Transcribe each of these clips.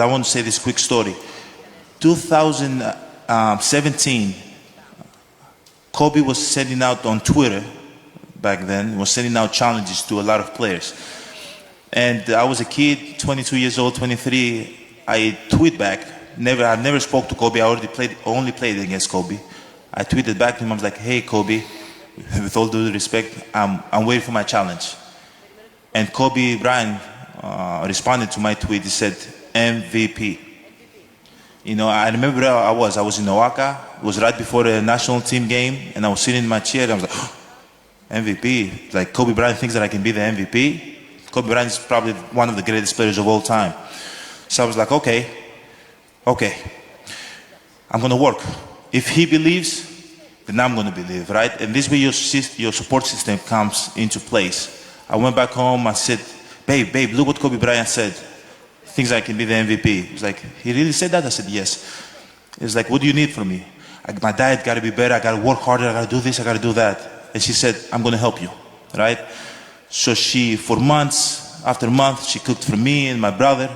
I want to say this quick story. 2017, Kobe was sending out on Twitter, back then, was sending out challenges to a lot of players. And I was a kid, 22 years old, 23. I tweet back. I never spoke to Kobe. I only played against Kobe. I tweeted back to him. I was like, "Hey, Kobe, with all due respect, I'm waiting for my challenge." And Kobe Bryant responded to my tweet. He said, "MVP." You know, I remember where I was. I was in Oaxaca. It was right before the national team game, and I was sitting in my chair. And I was like, oh, "MVP!" Like Kobe Bryant thinks that I can be the MVP. Kobe Bryant is probably one of the greatest players of all time. So I was like, okay, I'm gonna work. If he believes, then I'm gonna believe, right? And this way your support system comes into place. I went back home, I said, babe, look what Kobe Bryant said. Thinks I can be the MVP. He was like, he really said that? I said, yes. He was like, what do you need from me? My diet gotta be better, I gotta work harder, I gotta do this, I gotta do that. And she said, I'm gonna help you, right? So she, for months, after months, she cooked for me and my brother,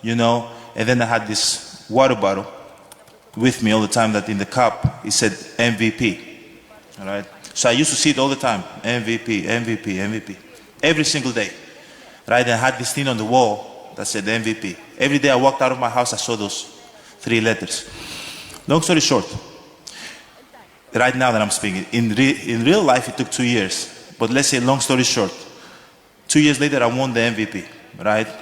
you know, and then I had this water bottle with me all the time that in the cup, it said MVP, all right? So I used to see it all the time, MVP, MVP, MVP, every single day, right? And I had this thing on the wall that said MVP. Every day I walked out of my house, I saw those 3 letters. Long story short, right now that I'm speaking, in real life, it took 2 years, but let's say long story short, 2 years later, I won the MVP, right? Yeah.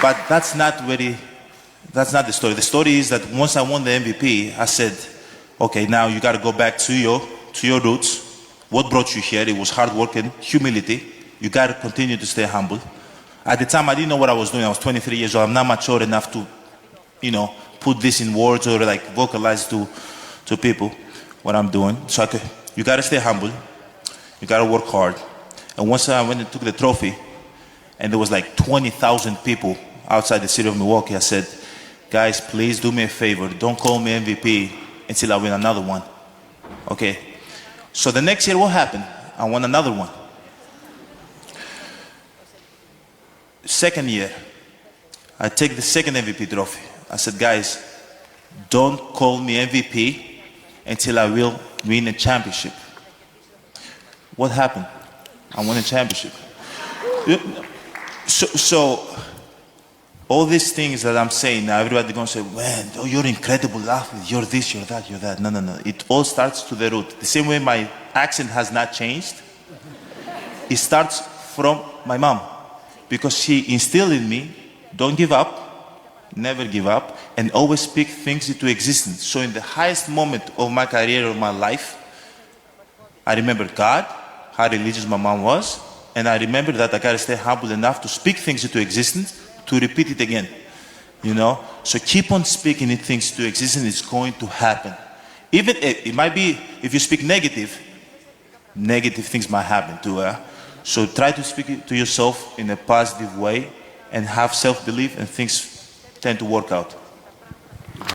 But that's not the story. The story is that once I won the MVP, I said, okay, now you got to go back to your roots. What brought you here? It was hard work and humility. You got to continue to stay humble. At the time, I didn't know what I was doing. I was 23 years old. I'm not mature enough to, you know, put this in words or like vocalize to people what I'm doing. So you got to stay humble. You got to work hard. And once I went and took the trophy, and there was like 20,000 people outside the city of Milwaukee, I said, guys, please do me a favor. Don't call me MVP until I win another one. Okay? So the next year, what happened? I won another one. Second year, I take the second MVP trophy. I said, guys, don't call me MVP until I will win a championship. What happened? I won a championship. So all these things that I'm saying now, everybody's gonna say, man, oh, you're an incredible athlete, you're this, you're that, you're that. No. It all starts to the root. The same way my accent has not changed, it starts from my mom. Because she instilled in me, don't give up, never give up, and always speak things into existence. So in the highest moment of my career, of my life, I remember God, how religious my mom was, and I remember that I gotta stay humble enough to speak things into existence, to repeat it again, you know? So keep on speaking things into existence, it's going to happen. Even it might be, if you speak negative things might happen too. So try to speak it to yourself in a positive way and have self-belief, and things tend to work out.